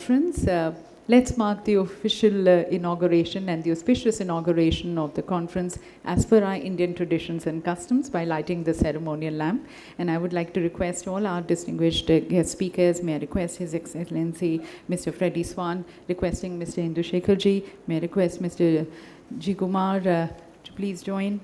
conference. Let's mark the official inauguration and the auspicious inauguration of the conference as per our Indian traditions and customs by lighting the ceremonial lamp. And I would like to request all our distinguished guest speakers, may I request His Excellency Mr. Freddy Svane, requesting Mr.Indu Shekhar, may I request Mr. G. Kumar to please join.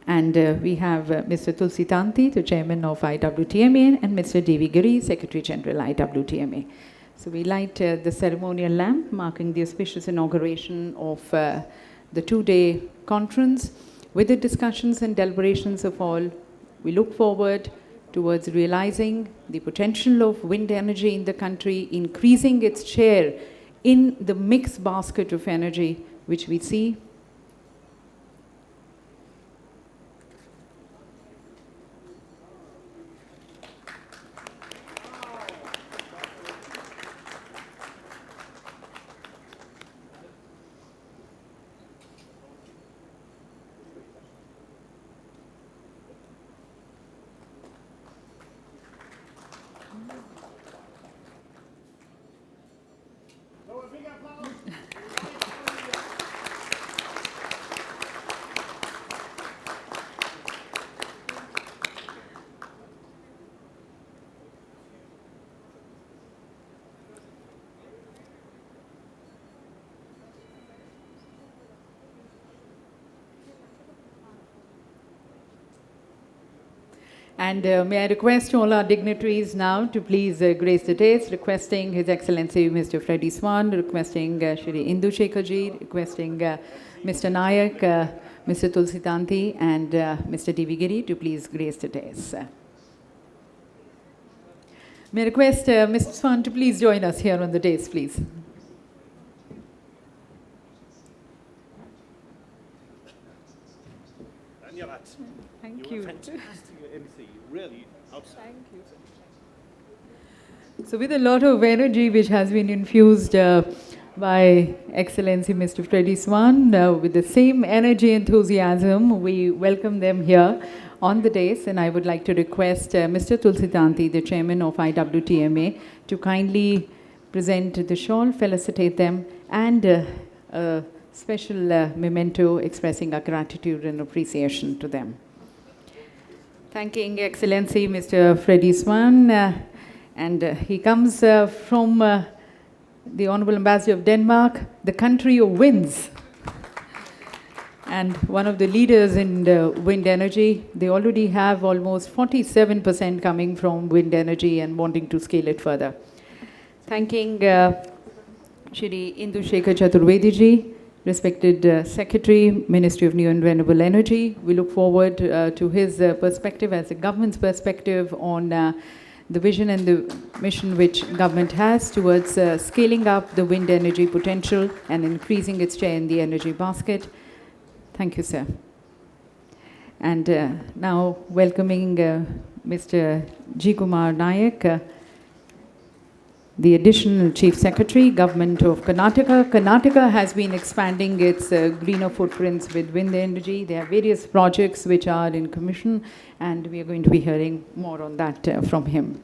And we have Mr. Tulsi Tanti, the Chairman of IWTMA, and Mr. D.V.Giri, Secretary General IWTMA. So we light the ceremonial lamp marking the auspicious inauguration of the two-day conference. With the discussions and deliberations of all, we look forward towards realizing the potential of wind energy in the country, increasing its share in the mixed basket of energy which we see. And may I request all our dignitaries now to please grace the dais, requesting His Excellency Mr. Freddy Svane, requesting Shri Indu Shekhar, requesting Mr. Naik, Mr. Tulsi Tanti, and Mr. D.V.Giri to please grace the dais. May I request Mr. Svane to please join us here on the dais, please. Thank you. Fantastic MC, really outstanding. Thank you. So with a lot of energy which has been infused by Excellency Mr. Freddy Svane, with the same energy enthusiasm, we welcome them here on the dais, and I would like to request Mr. Tulsi Tanti, the Chairman of IWTMA, to kindly present the shawl, felicitate them, and a special memento expressing our gratitude and appreciation to them. Thanking Excellency Mr. Freddy Svane, and he comes from the Honorable Ambassador of Denmark, the country of winds, and one of the leaders in the wind energy. They already have almost 47% coming from wind energy and wanting to scale it further. Thanking Shri Indu Shekhar Chaturvedi, respected Secretary, Ministry of New and Renewable Energy. We look forward to his perspective as a government's perspective on the vision and the mission which government has towards scaling up the wind energy potential and increasing its share in the energy basket. Thank you, sir. And now welcoming Mr. G. Kumar Naik, the Additional Chief Secretary, Government of Karnataka. Karnataka has been expanding its greener footprints with wind energy. There are various projects which are in commission, and we are going to be hearing more on that from him.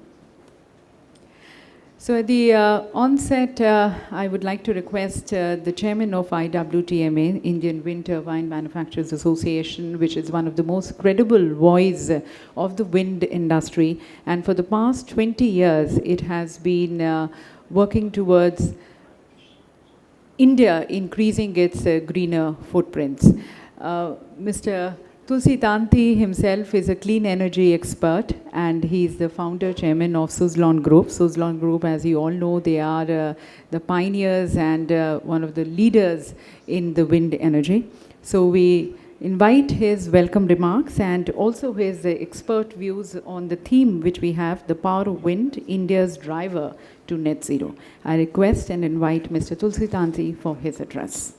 So at the onset, I would like to request the Chairman of IWTMA, Indian Wind Turbine Manufacturers Association, which is one of the most credible voice of the wind industry. And for the past 20 years, it has been working towards India increasing its greener footprints. Mr. Tulsi Tanti himself is a clean energy expert, and he is the founder chairman of Suzlon Group. Suzlon Group, as you all know, they are the pioneers and one of the leaders in the wind energy. So we invite his welcome remarks and also his expert views on the theme which we have, the power of wind, India's driver to net zero. I request and invite Mr. Tulsi Tanti for his address.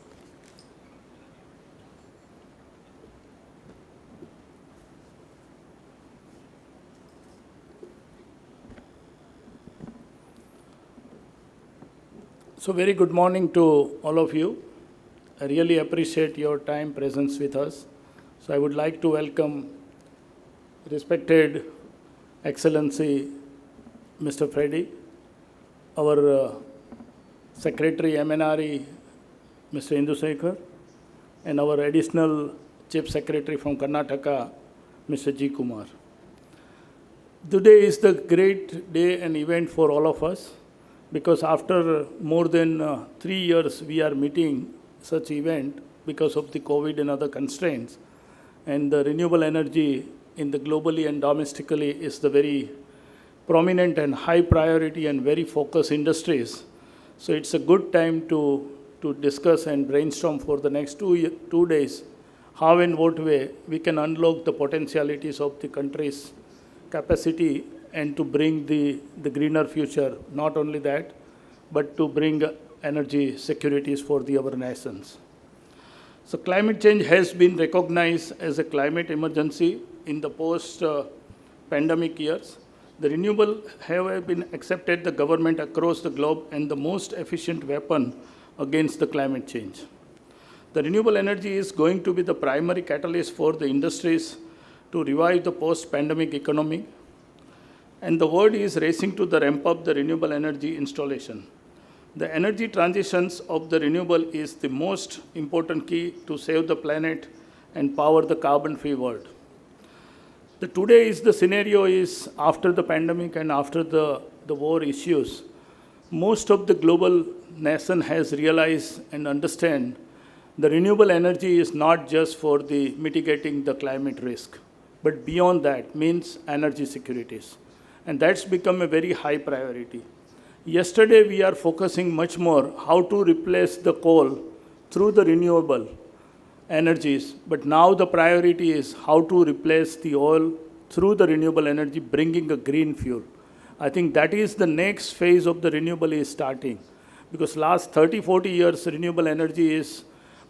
So very good morning to all of you. I really appreciate your time, presence with us. So I would like to welcome respected Excellency Mr. Freddy, our Secretary MNRE, Mr.Indu Shekhar, and our additional Chief Secretary from Karnataka, Mr. G. Kumar. Today is the great day and event for all of us, because after more than 3 years we are meeting such event because of the COVID and other constraints. And the renewable energy in the globally and domestically is the very prominent and high priority and very focused industries. So it's a good time to discuss and brainstorm for the next 2 days how and what way we can unlock the potentialities of the country's capacity and to bring the greener future. Not only that, but to bring energy securities for our nations. So climate change has been recognized as a climate emergency in the post-pandemic years. The renewable have been accepted the government across the globe and the most efficient weapon against the climate change. The renewable energy is going to be the primary catalyst for the industries to revive the post-pandemic economy. And the world is racing to ramp up the renewable energy installation. The energy transitions of the renewable is the most important key to save the planet and power the carbon-free world. Today is the scenario is after the pandemic and after the war issues, most of the global nation has realized and understand the renewable energy is not just for the mitigating the climate risk, but beyond that means energy securities. And that's become a very high priority. Yesterday, we are focusing much more how to replace the coal through the renewable energies. But now the priority is how to replace the oil through the renewable energy, bringing a green fuel. I think that is the next phase of the renewable is starting. Because last 30, 40 years, renewable energy is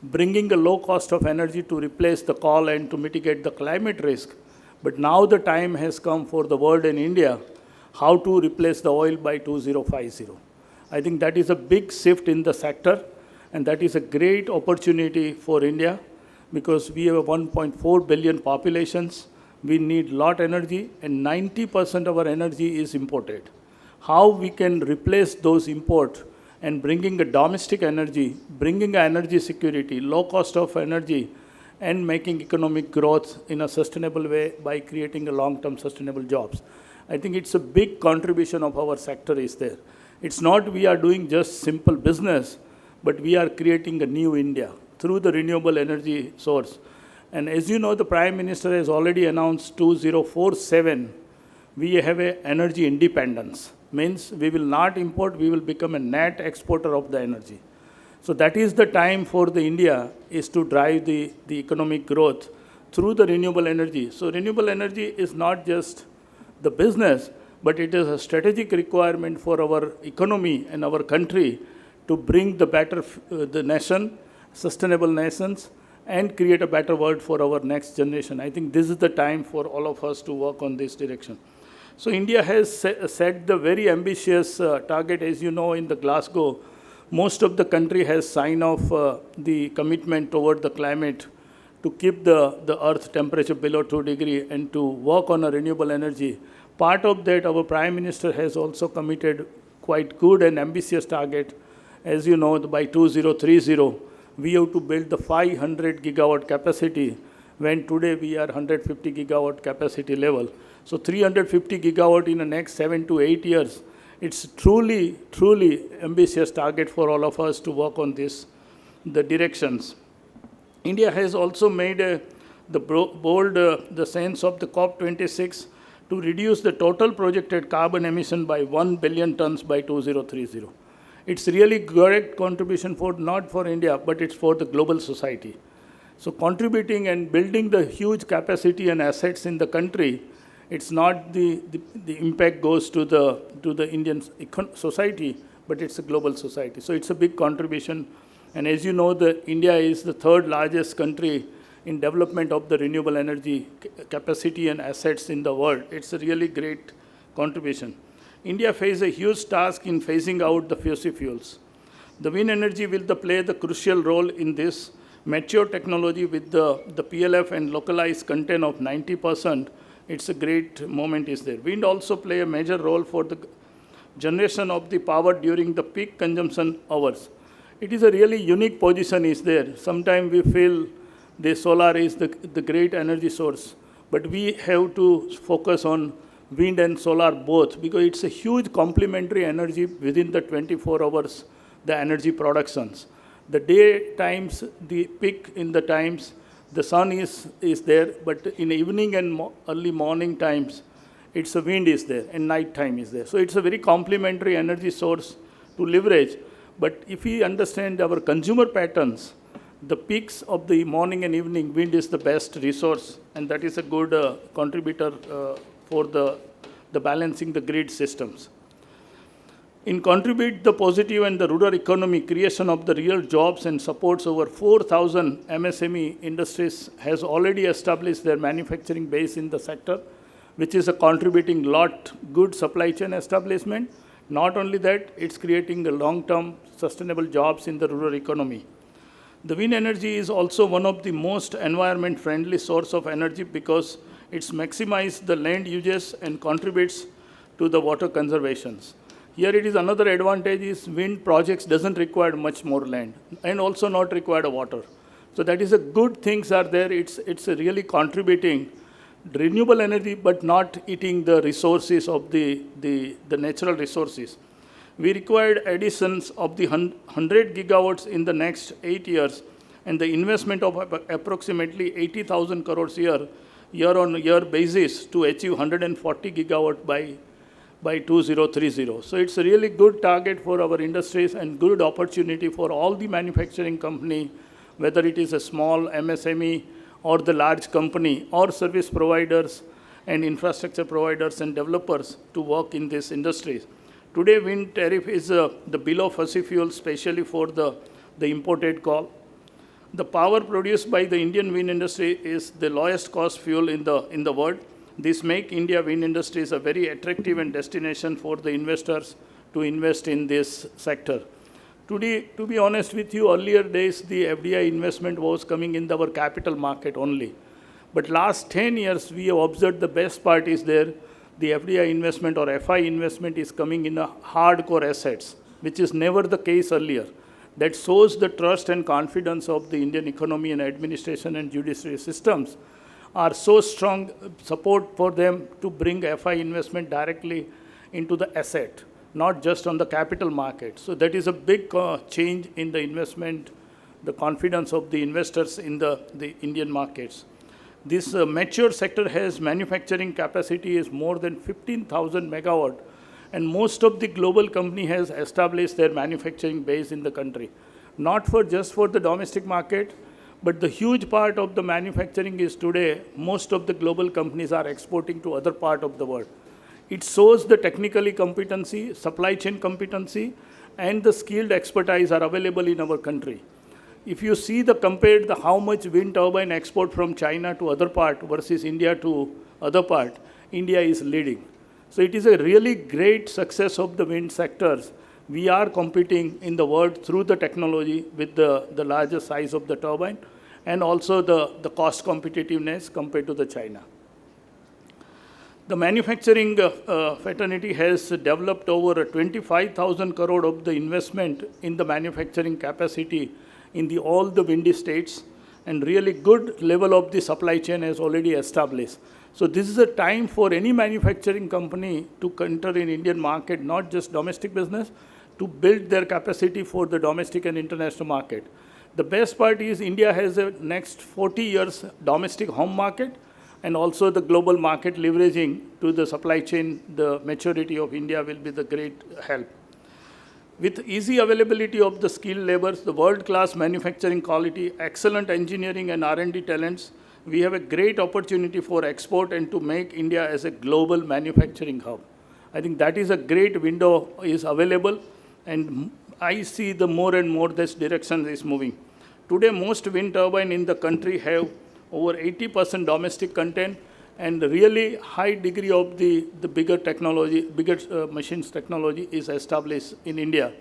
bringing a low cost of energy to replace the coal and to mitigate the climate risk. But now the time has come for the world and India how to replace the oil by 2050. I think that is a big shift in the sector, and that is a great opportunity for India because we have a 1.4 billion populations. We need lot energy, and 90% of our energy is imported. How we can replace those import and bringing a domestic energy, bringing a energy security, low cost of energy, and making economic growth in a sustainable way by creating a long-term sustainable jobs. I think it's a big contribution of our sector is there. It's not we are doing just simple business, but we are creating a new India through the renewable energy source. And as you know, the Prime Minister has already announced 2047, we have a energy independence. Means we will not import, we will become a net exporter of the energy. So that is the time for the India is to drive the economic growth through the renewable energy. So renewable energy is not just the business, but it is a strategic requirement for our economy and our country to bring the better, the nation, sustainable nations, and create a better world for our next generation. I think this is the time for all of us to work on this direction. So India has set the very ambitious target, as you know, in the Glasgow. Most of the country has signed off the commitment toward the climate to keep the earth temperature below 2 degrees and to work on a renewable energy. Part of that, our Prime Minister has also committed quite good and ambitious target. As you know, by 2030, we have to build the 500 gigawatt capacity, when today we are 150 gigawatt capacity level. So 350 gigawatt in the next 7 to 8 years. It's truly, truly ambitious target for all of us to work on this, the directions. India has also made the bold the sense of the COP26 to reduce the total projected carbon emission by 1 billion tons by 2030. It's really great contribution for not for India, but it's for the global society. So contributing and building the huge capacity and assets in the country, it's not the impact goes to the Indian society, but it's a global society. So it's a big contribution. And as you know, India is the third largest country in development of the renewable energy capacity and assets in the world. It's a really great contribution. India faces a huge task in phasing out the fossil fuels. The wind energy will play the crucial role in this. Mature technology with the PLF and localized content of 90%, it's a great moment is there. Wind also play a major role for generation of the power during the peak consumption hours. It is a really unique position is there. Sometimes we feel the solar is the great energy source, but we have to focus on wind and solar both because it's a huge complementary energy within the 24 hours, the energy productions. The day times, the peak in the times, the sun is there, but in the evening and early morning times, it's a wind is there and night time is there. So it's a very complementary energy source to leverage. But if we understand our consumer patterns, the peaks of the morning and evening, wind is the best resource, and that is a good contributor for the balancing the grid systems. In contribute the positive and the rural economy, creation of the real jobs and supports over 4,000 MSME industries has already established their manufacturing base in the sector, which is a contributing lot good supply chain establishment. Not only that, it's creating the long-term sustainable jobs in the rural economy. The wind energy is also one of the most environment-friendly source of energy because it's maximizes the land uses and contributes to the water conservations. Here it is another advantage is wind projects doesn't require much more land and also not require water. So that is a good things are there. It's really contributing renewable energy, but not eating the resources of the natural resources. We required additions of the 100 gigawatts in the next 8 years, and the investment of approximately 80,000 crores year-on-year basis to achieve 140 gigawatt by 2030. So it's a really good target for our industries and good opportunity for all the manufacturing company, whether it is a small MSME or the large company or service providers and infrastructure providers and developers to work in these industries. Today, wind tariff is the below fossil fuel, especially for the imported coal. The power produced by the Indian wind industry is the lowest cost fuel in the world. This makes India wind industries a very attractive and destination for the investors to invest in this sector. Today, to be honest with you, earlier days, the FDI investment was coming in our capital market only. But last 10 years, we have observed the best part is there. The FDI investment or FI investment is coming in a hardcore assets, which is never the case earlier. That shows the trust and confidence of the Indian economy and administration and judiciary systems are so strong support for them to bring FI investment directly into the asset, not just on the capital market. So that is a big change in the investment, the confidence of the investors in the Indian markets. This mature sector has manufacturing capacity is more than 15,000 megawatt, and most of the global company has established their manufacturing base in the country. Not for just for the domestic market, but the huge part of the manufacturing is today, most of the global companies are exporting to other part of the world. It shows the technically competency, supply chain competency, and the skilled expertise are available in our country. If you see compared how much wind turbine export from China to other part versus India to other part, India is leading. So it is a really great success of the wind sectors. We are competing in the world through the technology with the larger size of the turbine and also the cost competitiveness compared to the China. The manufacturing fraternity has developed over 25,000 crore of the investment in the manufacturing capacity in all the windy states, and really good level of the supply chain has already established. So this is a time for any manufacturing company to enter in Indian market, not just domestic business, to build their capacity for the domestic and international market. The best part is India has a next 40 years domestic home market and also the global market leveraging to the supply chain. The maturity of India will be the great help. With easy availability of the skilled laborers, the world-class manufacturing quality, excellent engineering and R&D talents, we have a great opportunity for export and to make India as a global manufacturing hub. I think that is a great window is available, and I see the more and more this direction is moving. Today, most wind turbine in the country have over 80% domestic content and really high degree of the bigger technology, bigger machines technology is established in India.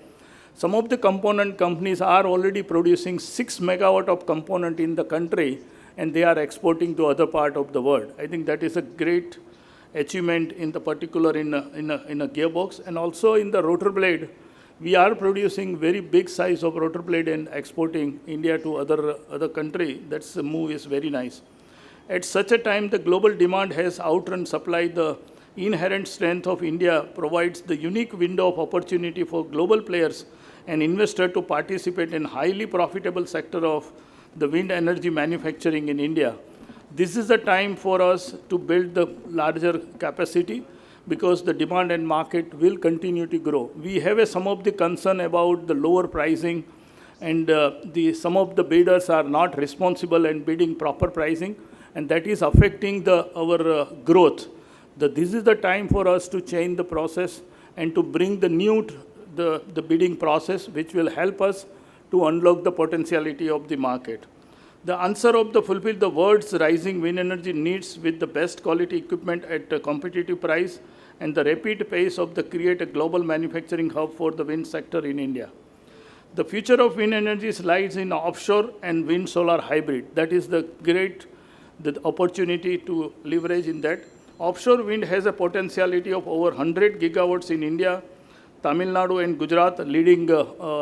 Some of the component companies are already producing 6 megawatt of component in the country, and they are exporting to other part of the world. I think that is a great achievement in the particular in a gearbox. And also in the rotor blade, we are producing very big size of rotor blade and exporting India to other country. That's the move is very nice. At such a time, the global demand has outrun supply. The inherent strength of India provides the unique window of opportunity for global players and investors to participate in highly profitable sector of the wind energy manufacturing in India. This is the time for us to build the larger capacity because the demand and market will continue to grow. We have some of the concern about the lower pricing, and some of the bidders are not responsible and bidding proper pricing, and that is affecting our growth. This is the time for us to change the process and to bring the bidding process, which will help us to unlock the potentiality of the market. The answer of fulfill the world's rising wind energy needs with the best quality equipment at a competitive price and the rapid pace of create a global manufacturing hub for the wind sector in India. The future of wind energy lies in offshore and wind solar hybrid. That is the opportunity to leverage in that. Offshore wind has a potentiality of over 100 gigawatts in India, Tamil Nadu and Gujarat leading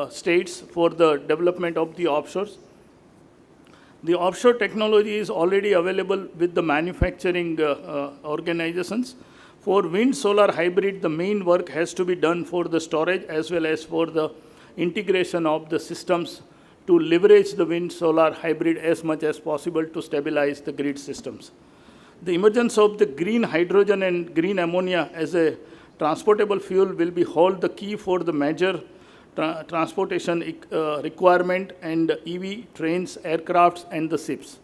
states for the development of the offshores. The offshore technology is already available with the manufacturing organizations. For wind solar hybrid, the main work has to be done for the storage as well as for the integration of the systems to leverage the wind solar hybrid as much as possible to stabilize the grid systems. The emergence of the green hydrogen and green ammonia as a transportable fuel will hold the key for the major transportation requirement and EV trains, aircrafts, and the ships.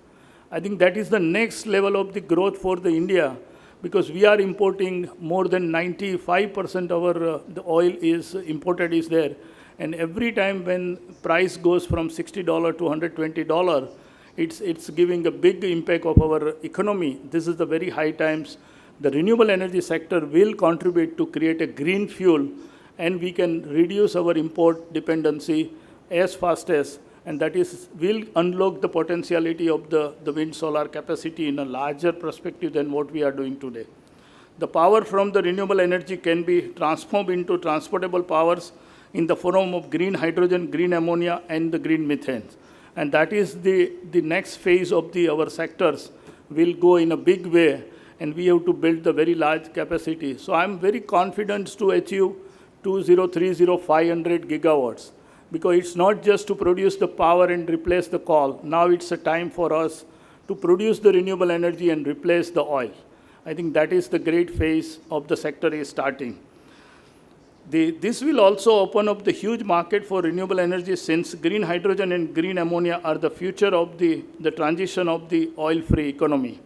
I think that is the next level of the growth for the India, because we are importing more than 95% of the oil is imported is there. And every time when price goes from $60 to $120, it's giving a big impact of our economy. This is the very high times. The renewable energy sector will contribute to create a green fuel, and we can reduce our import dependency as fast as, and that will unlock the potentiality of the wind solar capacity in a larger perspective than what we are doing today. The power from the renewable energy can be transformed into transportable powers in the form of green hydrogen, green ammonia, and the green methane. And that is the next phase of our sectors will go in a big way, and we have to build the very large capacity. So I'm very confident to achieve 500 gigawatts, because it's not just to produce the power and replace the coal. Now it's a time for us to produce the renewable energy and replace the oil. I think that is the great phase of the sector is starting. This will also open up the huge market for renewable energy, since green hydrogen and green ammonia are the future of the transition of the oil-free economy.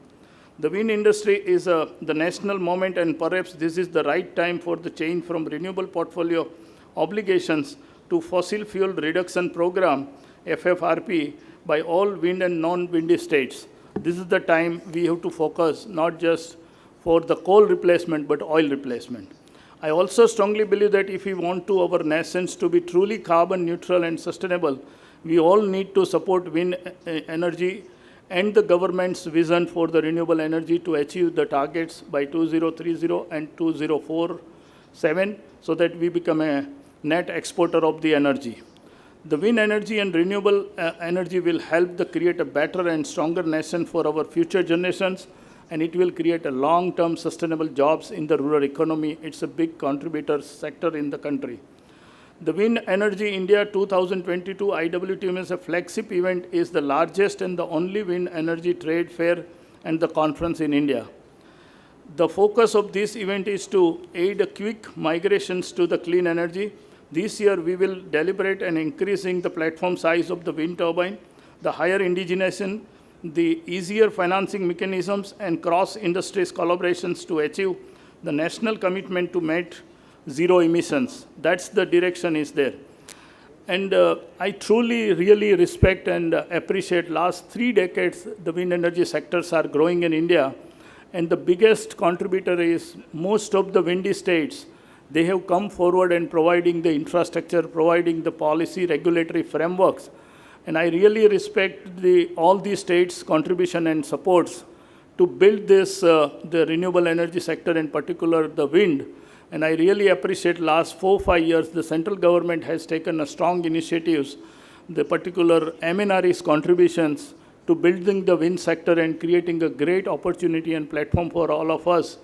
The wind industry is the national moment, and perhaps this is the right time for the change from renewable portfolio obligations to fossil fuel reduction program, FFRP, by all wind and non-windy states. This is the time we have to focus not just for the coal replacement, but oil replacement. I also strongly believe that if we want our nations to be truly carbon neutral and sustainable, we all need to support wind energy and the government's vision for the renewable energy to achieve the targets by 2030 and 2047, so that we become a net exporter of the energy. The wind energy and renewable energy will help to create a better and stronger nation for our future generations, and it will create a long-term sustainable jobs in the rural economy. It's a big contributor sector in the country. The Wind Energy India 2022 IWTMA as a flagship event is the largest and the only wind energy trade fair and the conference in India. The focus of this event is to aid a quick migrations to the clean energy. This year we will deliberate and increasing the platform size of the wind turbine, the higher indigenization, the easier financing mechanisms, and cross-industries collaborations to achieve the national commitment to meet zero emissions. That's the direction is there. And I truly, really respect and appreciate last 3 decades, the wind energy sectors are growing in India. And the biggest contributor is most of the windy states. They have come forward and providing the infrastructure, providing the policy, regulatory frameworks. And I really respect all the states' contribution and supports to build this, the renewable energy sector, in particular the wind. And I really appreciate last 4-5 years, the central government has taken a strong initiatives, the particular MNRE's contributions to building the wind sector and creating a great opportunity and platform for all of us.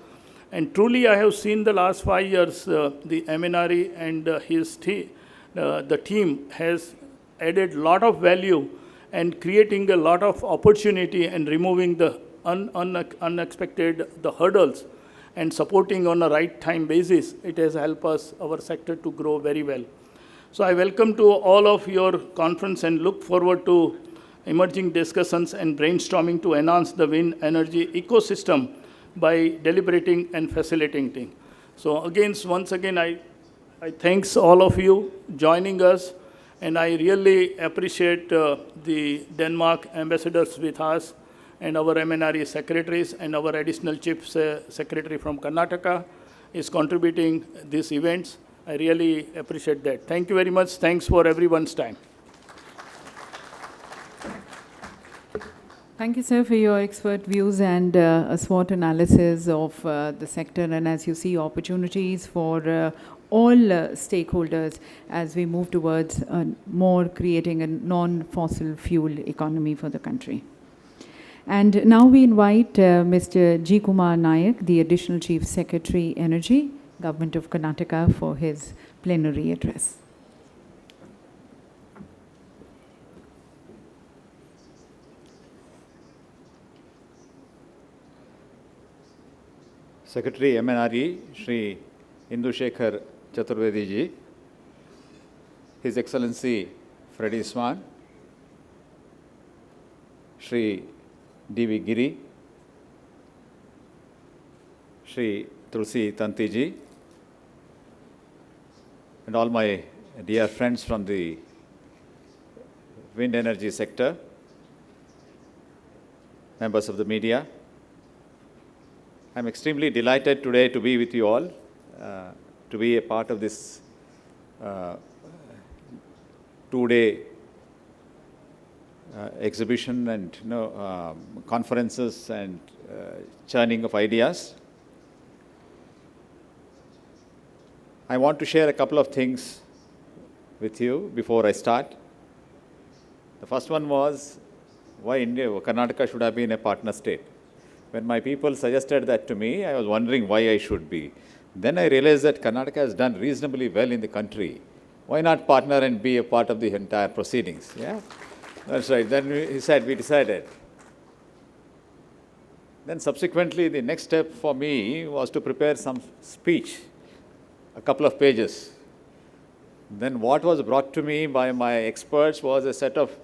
And truly, I have seen the last 5 years, the MNRE and the team has added a lot of value and creating a lot of opportunity and removing the unexpected the hurdles and supporting on a right time basis. It has helped us, our sector, to grow very well. So I welcome to all of your conference and look forward to emerging discussions and brainstorming to enhance the wind energy ecosystem by deliberating and facilitating. So again, once again, I thanks all of you joining us, and I really appreciate the Denmark ambassadors with us and our MNRE secretaries and our additional chief secretary from Karnataka is contributing these events. I really appreciate that. Thank you very much. Thanks for everyone's time. Thank you, sir, for your expert views and a SWOT analysis of the sector, and as you see, opportunities for all stakeholders as we move towards more creating a non-fossil fuel economy for the country. And now we invite Mr. G. Kumar Naik, the Additional Chief Secretary, Energy, Government of Karnataka, for his plenary address. Secretary MNRE, Shri Indu Shekhar Chaturvedi ji, His Excellency Freddy Svane, Shri D.V.Giri, Shri Tulsi Tanti ji, and all my dear friends from the wind energy sector, members of the media. I'm extremely delighted today to be with you all, to be a part of this two-day exhibition and conferences and churning of ideas. I want to share a couple of things with you before I start. The first one was why Karnataka should have been a partner state. When my people suggested that to me, I was wondering why I should be. Then I realized that Karnataka has done reasonably well in the country. Why not partner and be a part of the entire proceedings? Yeah, that's right. Then he said, we decided. Then subsequently, the next step for me was to prepare some speech, a couple of pages. Then what was brought to me by my experts was a set of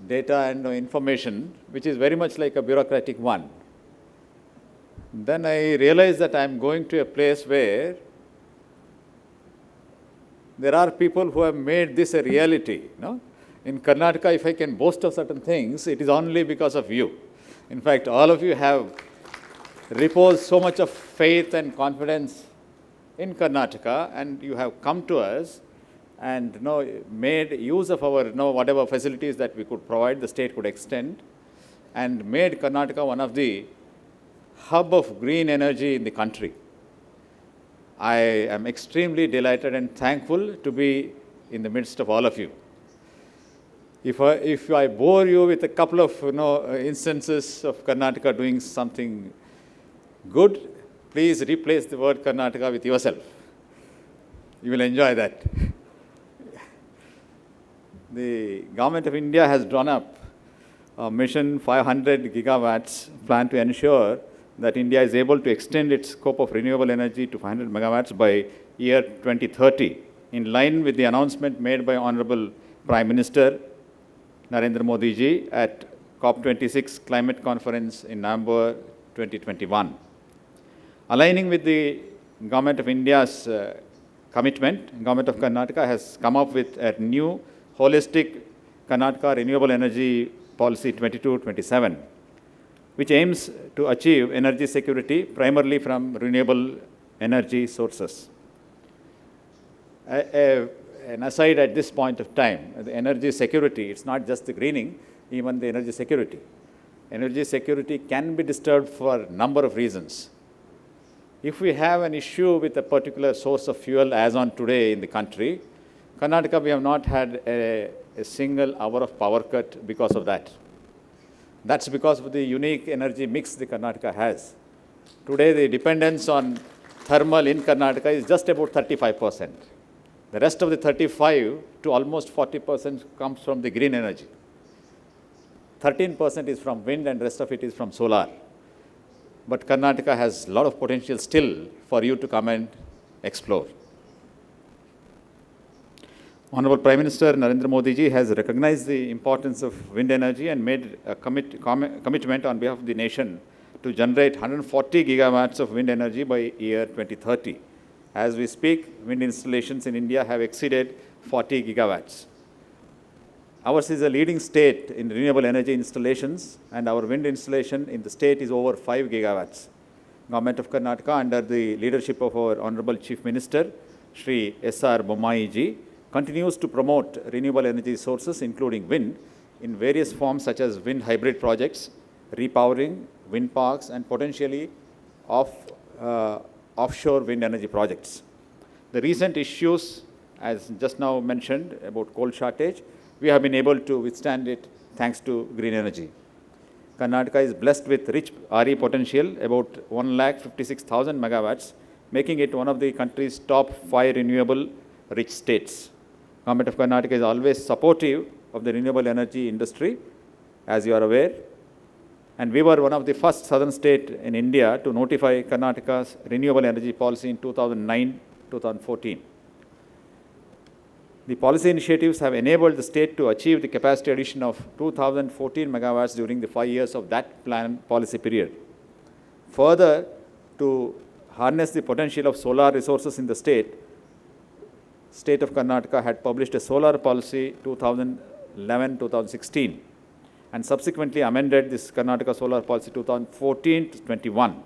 data and information, which is very much like a bureaucratic one. Then I realized that I am going to a place where there are people who have made this a reality. In Karnataka, if I can boast of certain things, it is only because of you. In fact, all of you have reposed so much of faith and confidence in Karnataka, and you have come to us and made use of our whatever facilities that we could provide, the state could extend, and made Karnataka one of the hub of green energy in the country. I am extremely delighted and thankful to be in the midst of all of you. If I bore you with a couple of instances of Karnataka doing something good, please replace the word Karnataka with yourself. You will enjoy that. The Government of India has drawn up a mission 500 gigawatts plan to ensure that India is able to extend its scope of renewable energy to 500 megawatts by year 2030, in line with the announcement made by Honorable Prime Minister Narendra Modi ji at COP26 Climate Conference in November 2021. Aligning with the Government of India's commitment, Government of Karnataka has come up with a new holistic Karnataka Renewable Energy Policy 22-27, which aims to achieve energy security primarily from renewable energy sources. An aside at this point of time, the energy security, it's not just the greening, even the energy security. energy security can be disturbed for a number of reasons. If we have an issue with a particular source of fuel as on today in the country, Karnataka, we have not had a single hour of power cut because of that. That's because of the unique energy mix the Karnataka has. Today, the dependence on thermal in Karnataka is just about 35%. The rest of the 35 to almost 40% comes from the green energy. 13% is from wind and rest of it is from solar. But Karnataka has a lot of potential still for you to come and explore. Honorable Prime Minister Narendra Modi ji has recognized the importance of wind energy and made a commitment on behalf of the nation to generate 140 gigawatts of wind energy by year 2030. As we speak, wind installations in India have exceeded 40 gigawatts. Ours is a leading state in renewable energy installations, and our wind installation in the state is over 5 gigawatts. Government of Karnataka, under the leadership of our Honorable Chief Minister, Shri S.R. Bommai ji, continues to promote renewable energy sources, including wind, in various forms such as wind hybrid projects, repowering, wind parks, and potentially offshore wind energy projects. The recent issues, as just now mentioned, about coal shortage, we have been able to withstand it thanks to green energy. Karnataka is blessed with rich RE potential, about 156,000 megawatts, making it one of the country's top 5 renewable rich states. Government of Karnataka is always supportive of the renewable energy industry, as you are aware. And we were one of the first southern states in India to notify Karnataka's renewable energy policy in 2009-2014. The policy initiatives have enabled the state to achieve the capacity addition of 2,014 megawatts during the 5 years of that policy period. Further, to harness the potential of solar resources in the state of Karnataka had published a solar policy 2011-2016 and subsequently amended this Karnataka Solar Policy 2014-21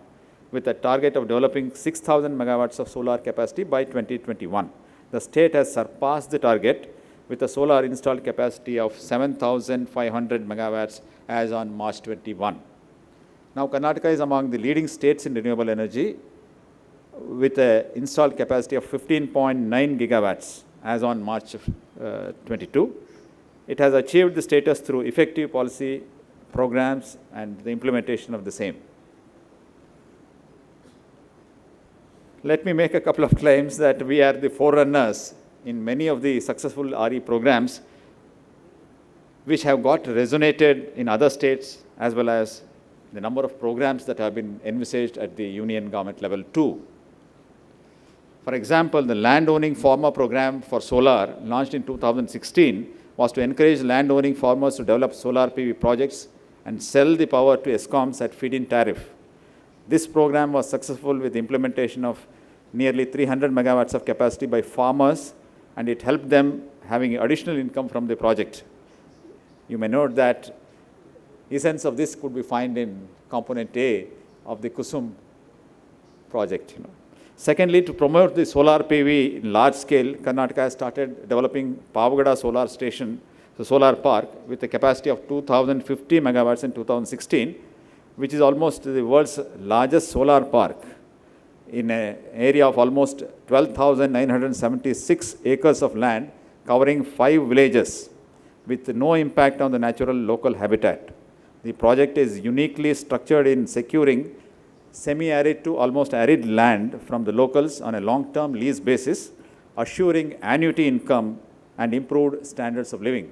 with a target of developing 6,000 megawatts of solar capacity by 2021. The state has surpassed the target with a solar installed capacity of 7,500 megawatts as on March 21. Now, Karnataka is among the leading states in renewable energy with an installed capacity of 15.9 gigawatts as on March 22. It has achieved the status through effective policy programs and the implementation of the same. Let me make a couple of claims that we are the forerunners in many of the successful RE programs which have got resonated in other states, as well as the number of programs that have been envisaged at the union government level too. For example, the land owning farmer program for solar launched in 2016 was to encourage land owning farmers to develop solar PV projects and sell the power to ESCOMs at feed-in tariff. This program was successful with the implementation of nearly 300 megawatts of capacity by farmers, and it helped them having additional income from the project. You may note that essence of this could be found in component A of the Kusum project. Secondly, to promote the solar PV in large scale, Karnataka has started developing Pavagada Solar Station, the solar park, with a capacity of 2,050 megawatts in 2016, which is almost the world's largest solar park in an area of almost 12,976 acres of land, covering 5 villages, with no impact on the natural local habitat. The project is uniquely structured in securing semi-arid to almost arid land from the locals on a long-term lease basis, assuring annuity income and improved standards of living.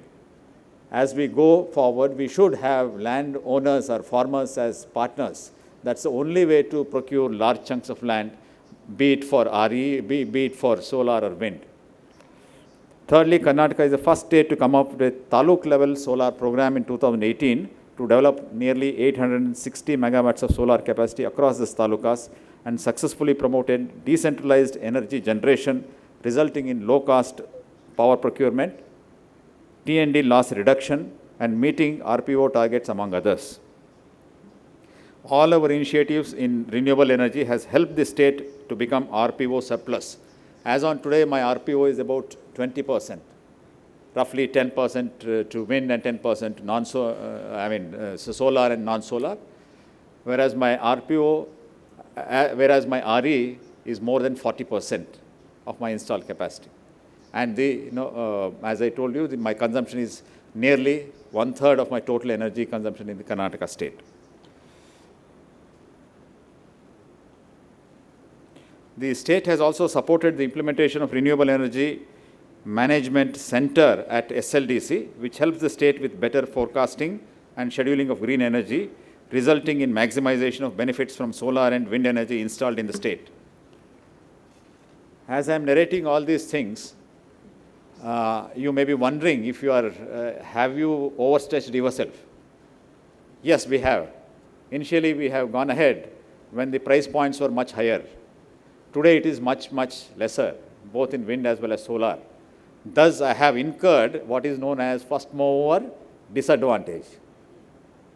As we go forward, we should have land owners or farmers as partners. That's the only way to procure large chunks of land, be it for RE, be it for solar or wind. Thirdly, Karnataka is the first state to come up with taluk level solar program in 2018 to develop nearly 860 megawatts of solar capacity across the talukas and successfully promoted decentralized energy generation, resulting in low-cost power procurement, T&D loss reduction, and meeting RPO targets, among others. All our initiatives in renewable energy has helped the state to become RPO surplus. As on today, my RPO is about 20%. roughly 10% to wind and 10% solar and non-solar, whereas my RPO, whereas my RE is more than 40% of my installed capacity. And as I told you, my consumption is nearly 1/3 of my total energy consumption in the Karnataka state. The state has also supported the implementation of Renewable Energy Management Center at SLDC, which helps the state with better forecasting and scheduling of green energy, resulting in maximization of benefits from solar and wind energy installed in the state. As I am narrating all these things, you may be wondering if you are, have you overstretched yourself? Yes, we have. Initially, we have gone ahead when the price points were much higher. Today, it is much, much lesser, both in wind as well as solar. Thus, I have incurred what is known as first mover disadvantage.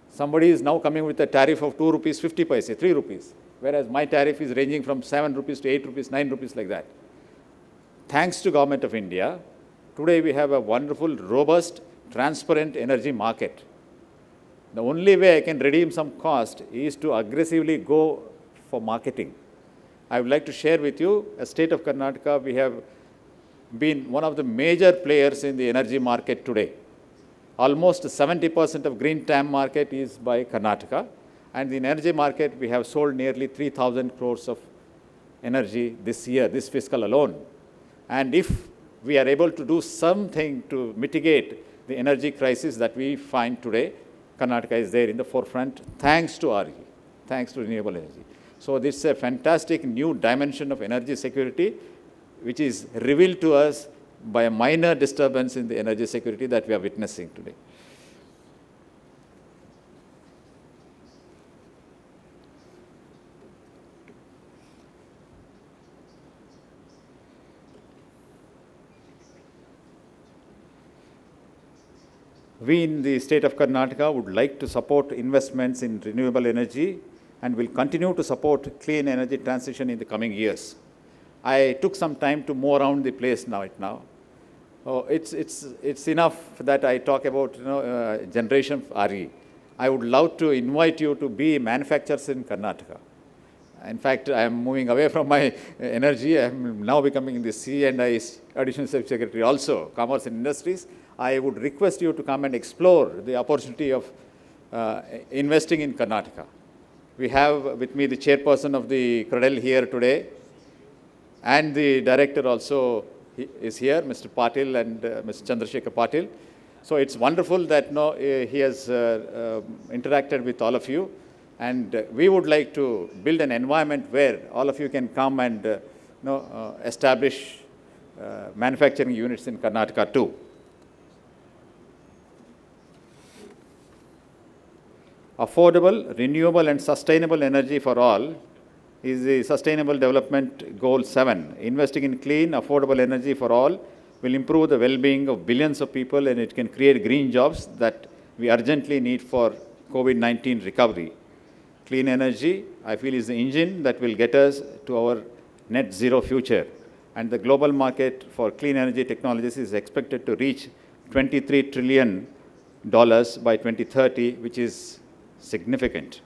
Somebody is now coming with a tariff of 2 rupees 50 paise, 3 rupees, whereas my tariff is ranging from 7 rupees to 8 rupees, 9 rupees, like that. Thanks to Government of India, today we have a wonderful, robust, transparent energy market. The only way I can redeem some cost is to aggressively go for marketing. I would like to share with you, as state of Karnataka, we have been one of the major players in the energy market today. Almost 70% of green TAM market is by Karnataka, and in energy market we have sold nearly 3,000 crores of energy this year, this fiscal alone. And if we are able to do something to mitigate the energy crisis that we find today, Karnataka is there in the forefront, thanks to RE, thanks to renewable energy. So this is a fantastic new dimension of energy security, which is revealed to us by a minor disturbance in the energy security that we are witnessing today. We in the state of Karnataka would like to support investments in renewable energy and will continue to support clean energy transition in the coming years. I took some time to move around the place now. It's enough that I talk about generation of RE. I would love to invite you to be manufacturers in Karnataka. In fact, I am moving away from my energy. I am now becoming the C&I Additional Secretary also, Commerce and Industries. I would request you to come and explore the opportunity of investing in Karnataka. We have with me the chairperson of the CREDEL here today, and the director also is here, Mr. Patil and Mr. Chandrasekhar Patil. So it's wonderful that he has interacted with all of you, and we would like to build an environment where all of you can come and establish manufacturing units in Karnataka too. Affordable, renewable and sustainable energy for all is the Sustainable Development Goal 7. Investing in clean, affordable energy for all will improve the well-being of billions of people, and it can create green jobs that we urgently need for COVID-19 recovery. Clean energy, I feel, is the engine that will get us to our net zero future. And the global market for clean energy technologies is expected to reach $23 trillion by 2030, which is significant.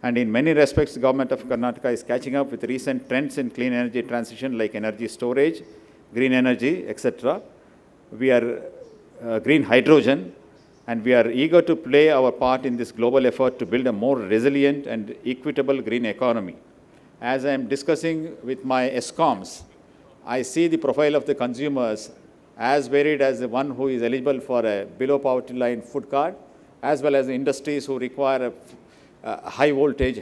And in many respects, the government of Karnataka is catching up with recent trends in clean energy transition like energy storage, green energy, etc. We are green hydrogen, and we are eager to play our part in this global effort to build a more resilient and equitable green economy. As I am discussing with my ESCOMs, I see the profile of the consumers as varied as the one who is eligible for a below poverty line food card, as well as the industries who require a high voltage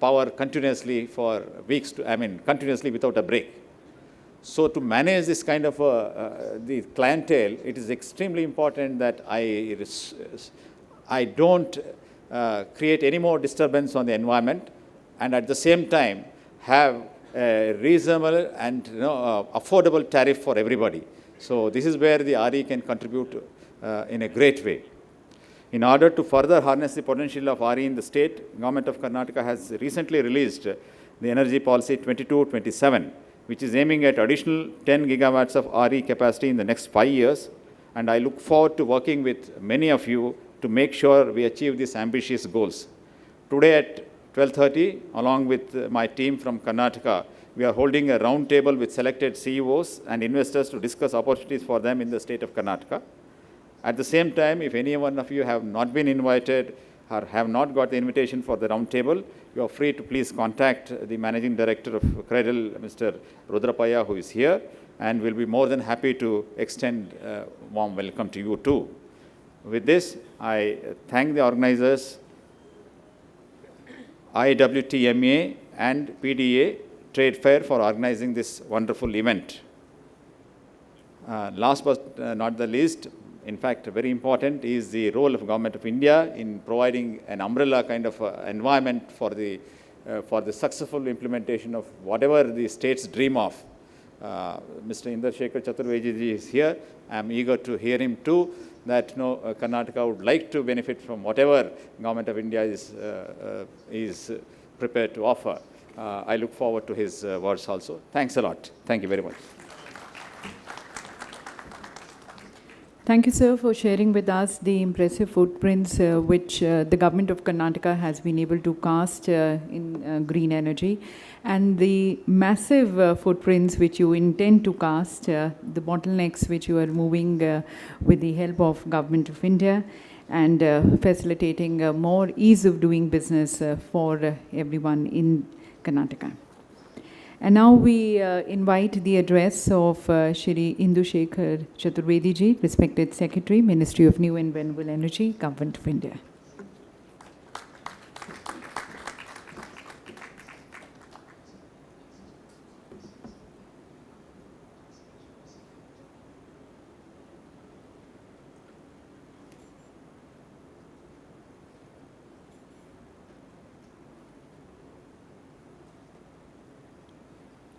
power continuously for weeks, continuously without a break. So to manage this kind of the clientele, it is extremely important that I don't create any more disturbance on the environment, and at the same time have a reasonable and affordable tariff for everybody. So this is where the RE can contribute in a great way. In order to further harness the potential of RE in the state, Government of Karnataka has recently released the Energy Policy 22-27, which is aiming at additional 10 gigawatts of RE capacity in the next 5 years, and I look forward to working with many of you to make sure we achieve these ambitious goals. Today at 12:30, along with my team from Karnataka, we are holding a round table with selected CEOs and investors to discuss opportunities for them in the state of Karnataka. At the same time, if any one of you have not been invited or have not got the invitation for the round table, you are free to please contact the Managing Director of Cradle, Mr. Rudrapaya, who is here, and we'll be more than happy to extend a warm welcome to you too. With this, I thank the organizers, IWTMA and PDA Trade Fair, for organizing this wonderful event. Last but not the least, in fact, very important is the role of Government of India in providing an umbrella kind of environment for the successful implementation of whatever the states dream of. Mr. Shekhar Chaturvedi is here. I am eager to hear him too, that Karnataka would like to benefit from whatever Government of India is prepared to offer. I look forward to his words also. Thanks a lot. Thank you very much. Thank you, sir, for sharing with us the impressive footprints which the government of Karnataka has been able to cast in green energy, and the massive footprints which you intend to cast, the bottlenecks which you are moving with the help of Government of India, and facilitating more ease of doing business for everyone in Karnataka. And now we invite the address of Shri Indu Shekhar Chaturvedi ji, respected Secretary, Ministry of New and Renewable Energy, Government of India.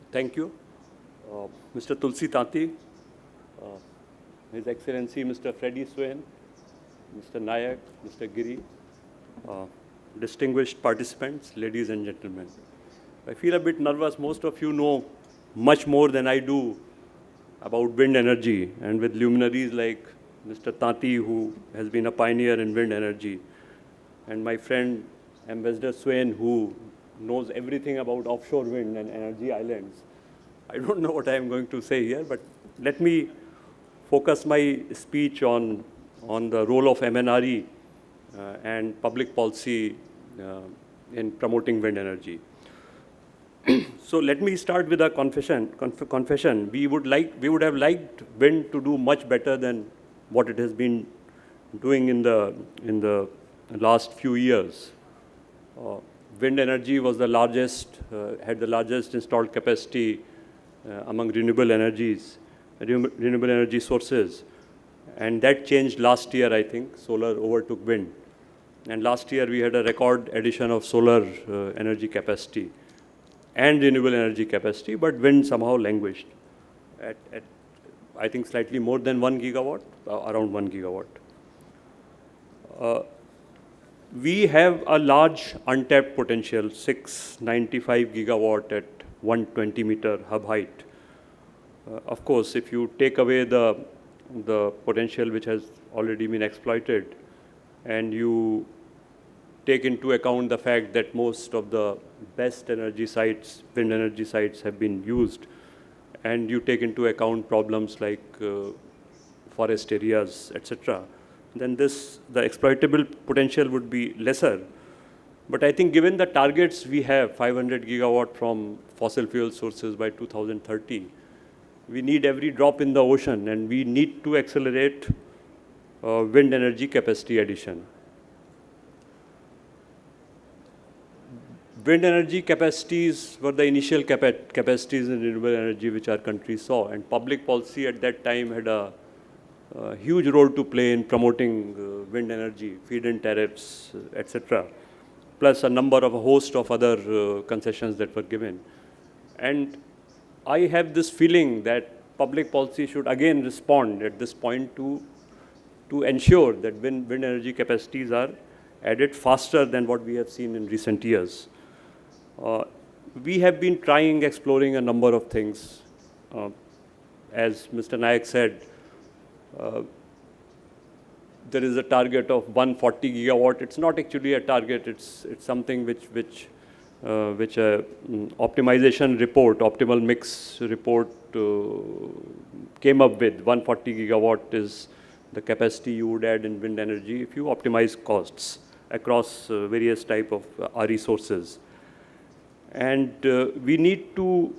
Thank you. Mr. Tulsi Tanti, His Excellency Mr. Freddy Svane, Mr. Naik, Mr. Giri, distinguished participants, ladies and gentlemen. I feel a bit nervous. Most of you know much more than I do about wind energy, and with luminaries like Mr. Tanti, who has been a pioneer in wind energy, and my friend Ambassador Svane, who knows everything about offshore wind and energy islands. I don't know what I am going to say here, but let me focus my speech on the role of MNRE and public policy in promoting wind energy. So let me start with a confession. We would have liked wind to do much better than what it has been doing in the last few years. Wind energy was the largest, had the largest installed capacity among renewable energy sources. And that changed last year, I think. Solar overtook wind. And last year we had a record addition of solar energy capacity and renewable energy capacity, but wind somehow languished at I think slightly more than 1 gigawatt, around 1 gigawatt. We have a large untapped potential, 695 gigawatt at 120 meter hub height. Of course, if you take away the potential which has already been exploited, and you take into account the fact that most of the best energy sites, wind energy sites, have been used, and you take into account problems like forest areas, etc., then the exploitable potential would be lesser. But I think given the targets we have, 500 gigawatt from fossil fuel sources by 2030, we need every drop in the ocean, and we need to accelerate wind energy capacity addition. Wind energy capacities were the initial capacities in renewable energy which our country saw, and public policy at that time had a huge role to play in promoting wind energy, feed-in tariffs, etc., plus a host of other concessions that were given. And I have this feeling that public policy should again respond at this point to ensure that wind energy capacities are added faster than what we have seen in recent years. We have been exploring a number of things. As Mr. Naik said, there is a target of 140 gigawatt. It's not actually a target. It's something which optimization report, optimal mix report came up with. 140 gigawatt is the capacity you would add in wind energy if you optimize costs across various type of RE sources. And we need to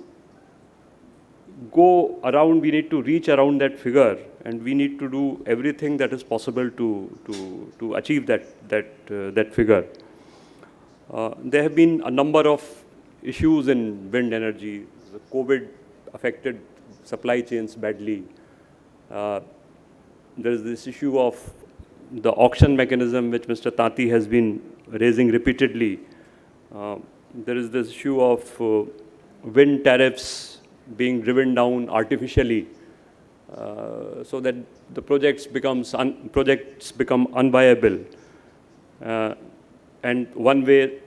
go around, we need to reach around that figure, and we need to do everything that is possible to achieve that figure. There have been a number of issues in wind energy. The COVID affected supply chains badly. There is this issue of the auction mechanism, which Mr. Tanti has been raising repeatedly. There is this issue of wind tariffs being driven down artificially, so that the projects become unviable. And one way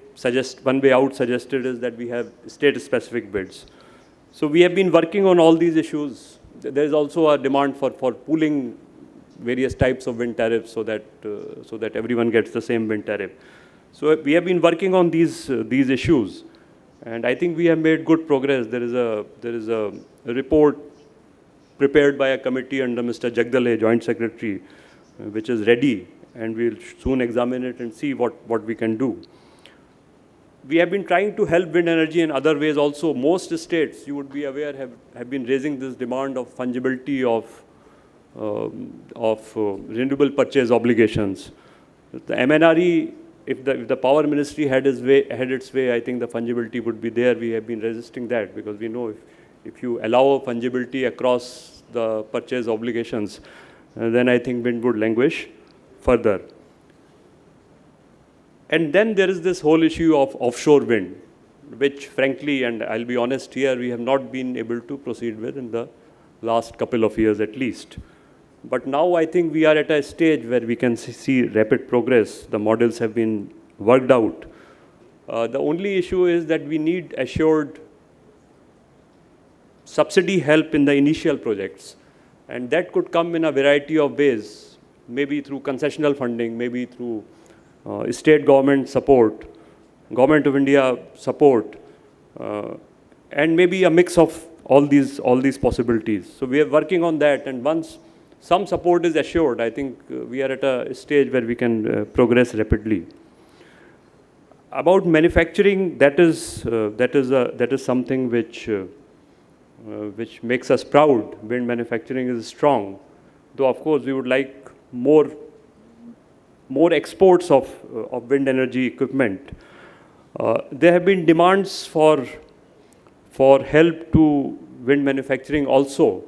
out suggested is that we have state-specific bids. So we have been working on all these issues. There is also a demand for pooling various types of wind tariffs so that everyone gets the same wind tariff. So we have been working on these issues, and I think we have made good progress. There is a report prepared by a committee under Mr. Jagdale, Joint Secretary, which is ready, and we'll soon examine it and see what we can do. We have been trying to help wind energy in other ways also. Most states, you would be aware, have been raising this demand of fungibility of renewable purchase obligations. The MNRE, if the Power Ministry had its way, I think the fungibility would be there. We have been resisting that because we know if you allow fungibility across the purchase obligations, then I think wind would languish further. And then there is this whole issue of offshore wind, which frankly, and I'll be honest here, we have not been able to proceed with in the last couple of years at least. But now I think we are at a stage where we can see rapid progress. The models have been worked out. The only issue is that we need assured subsidy help in the initial projects. And that could come in a variety of ways, maybe through concessional funding, maybe through state government support, Government of India support, and maybe a mix of all these possibilities. So we are working on that, and once some support is assured, I think we are at a stage where we can progress rapidly. About manufacturing, that is something which makes us proud. Wind manufacturing is strong, though of course we would like more exports of wind energy equipment. There have been demands for help to wind manufacturing also.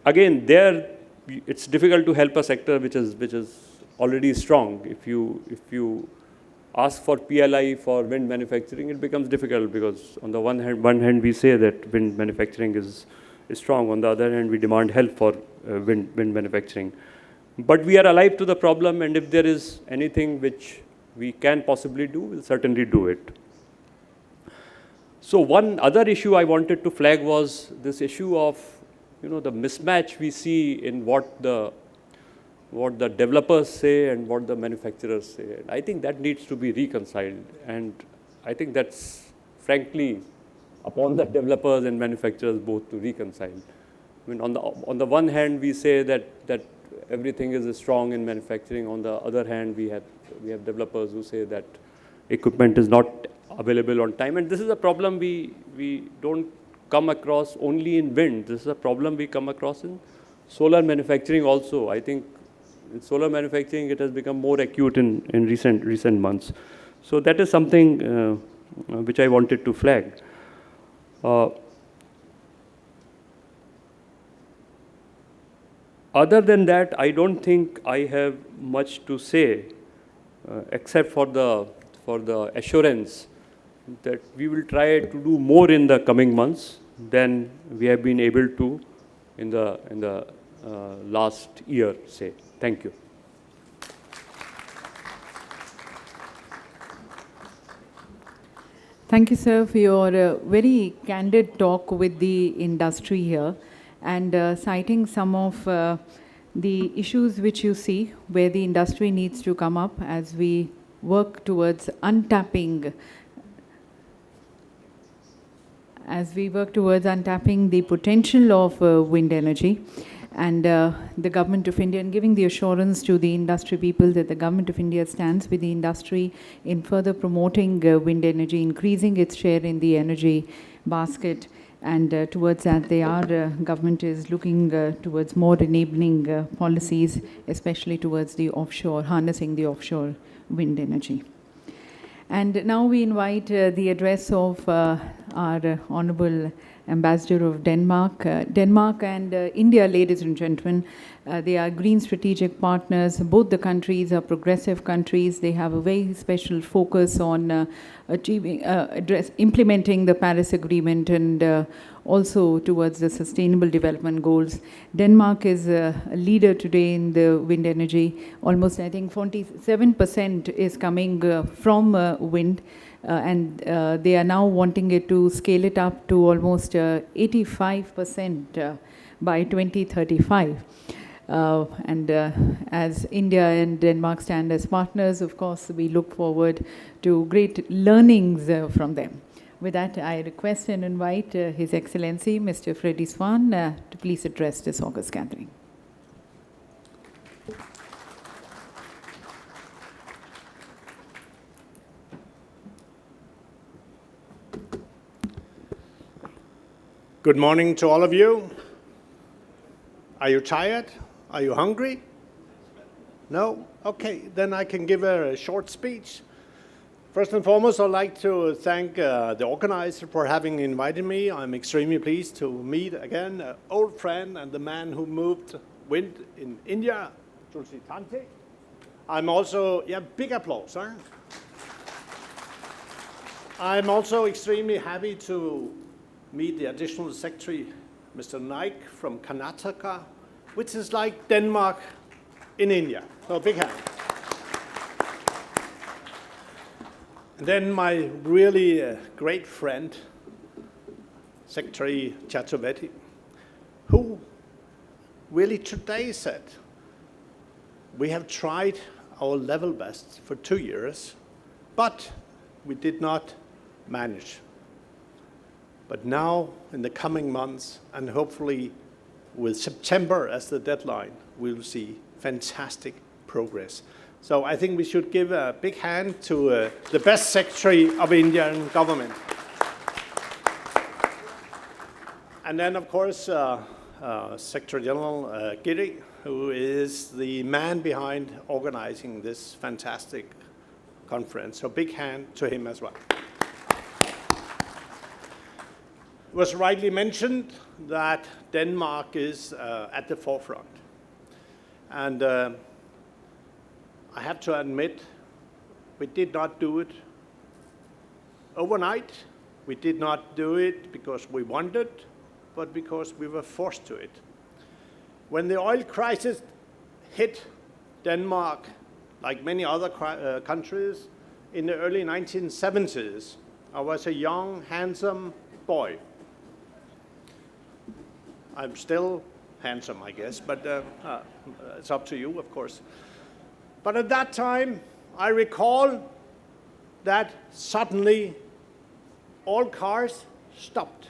Again, there it's difficult to help a sector which is already strong. If you ask for PLI for wind manufacturing, it becomes difficult because on the one hand we say that wind manufacturing is strong. On the other hand, we demand help for wind manufacturing. But we are alive to the problem, and if there is anything which we can possibly do, we'll certainly do it. So one other issue I wanted to flag was this issue of, the mismatch we see in what the developers say and what the manufacturers say. And I think that needs to be reconciled, and I think that's frankly upon the developers and manufacturers both to reconcile. I mean, on the one hand, we say that everything is strong in manufacturing. On the other hand, we have developers who say that equipment is not available on time. And this is a problem we don't come across only in wind. This is a problem we come across in solar manufacturing also. I think in solar manufacturing, it has become more acute in recent months. So that is something which I wanted to flag. Other than that, I don't think I have much to say, except for the assurance that we will try to do more in the coming months than we have been able to in the last year, say. Thank you. Thank you, sir, for your very candid talk with the industry here, and citing some of the issues which you see where the industry needs to come up as we work towards untapping the potential of wind energy, and the Government of India, and giving the assurance to the industry people that the Government of India stands with the industry in further promoting wind energy, increasing its share in the energy basket, and towards that government is looking towards more enabling policies, especially towards the offshore, harnessing the offshore wind energy. And now we invite the address of our Honorable Ambassador of Denmark. Denmark and India, ladies and gentlemen, they are green strategic partners. Both the countries are progressive countries. They have a very special focus on implementing the Paris Agreement and also towards the Sustainable Development Goals. Denmark is a leader today in the wind energy. Almost, I think, 47% is coming from wind. And they are now wanting it to scale it up to almost 85% by 2035. As India and Denmark stand as partners, of course, we look forward to great learnings from them. With that, I request and invite His Excellency, Mr. Freddy Svane, to please address this August gathering. Good morning to all of you. Are you tired? Are you hungry? No? Okay, then I can give a short speech. First and foremost, I'd like to thank the organizer for having invited me. I'm extremely pleased to meet again an old friend and the man who moved wind in India, Tulsi Tanti. I'm also, big applause, huh? I'm also extremely happy to meet the Additional Secretary, Mr. Naik from Karnataka, which is like Denmark in India. So big hand. And then my really great friend, Secretary Chaturvedi, who really today said, we have tried our level best for 2 years, but we did not manage. But now, in the coming months, and hopefully with September as the deadline, we'll see fantastic progress. So I think we should give a big hand to the best secretary of Indian government. And then, of course, Secretary General Giri, who is the man behind organizing this fantastic conference. So big hand to him as well. It was rightly mentioned that Denmark is at the forefront. And I have to admit, we did not do it overnight. We did not do it because we wanted, but because we were forced to it. When the oil crisis hit Denmark, like many other countries, in the early 1970s, I was a young, handsome boy. I'm still handsome, I guess, but it's up to you, of course. But at that time, I recall that suddenly all cars stopped.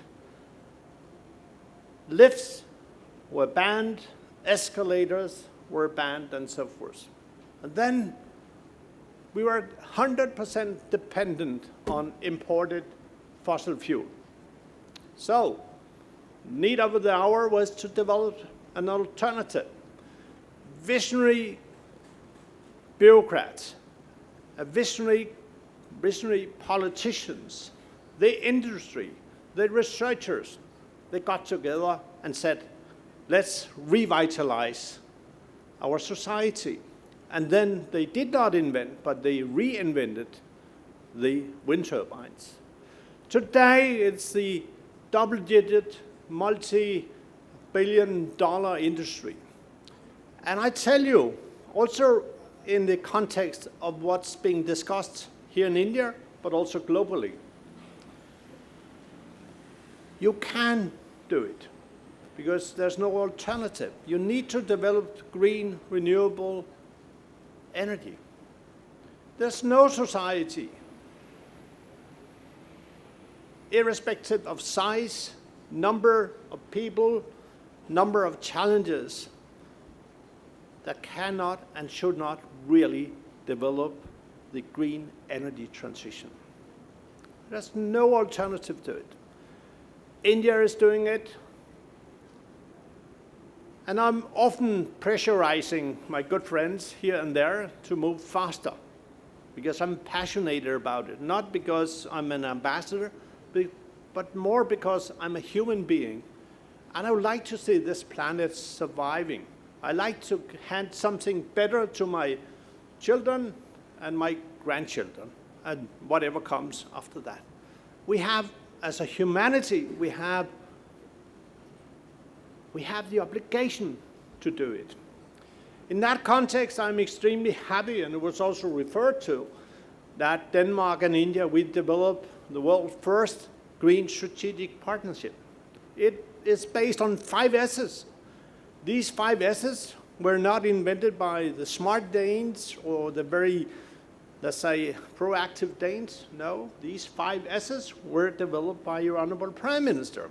Lifts were banned, escalators were banned, and so forth. And then we were 100% dependent on imported fossil fuel. So, need of the hour was to develop an alternative. Visionary bureaucrats, visionary politicians, the industry, the researchers, they got together and said, let's revitalize our society. And then they did not invent, but they reinvented the wind turbines. Today, it's the double-digit, multi-billion-dollar industry. And I tell you, also in the context of what's being discussed here in India, but also globally, you can do it. because there's no alternative. You need to develop green, renewable energy. There's no society, irrespective of size, number of people, number of challenges, that cannot and should not really develop the green energy transition. There's no alternative to it. India is doing it, and I'm often pressurizing my good friends here and there to move faster, because I'm passionate about it, not because I'm an ambassador, but more because I'm a human being, and I would like to see this planet surviving. I like to hand something better to my children and my grandchildren, and whatever comes after that. We have, as a humanity, we have the obligation to do it. In that context, I'm extremely happy, and it was also referred to, that Denmark and India, we developed the world's first green strategic partnership. It is based on 5 S's. These 5 S's were not invented by the smart Danes or the very, let's say, proactive Danes. No, these 5 S's were developed by your Honorable Prime Minister.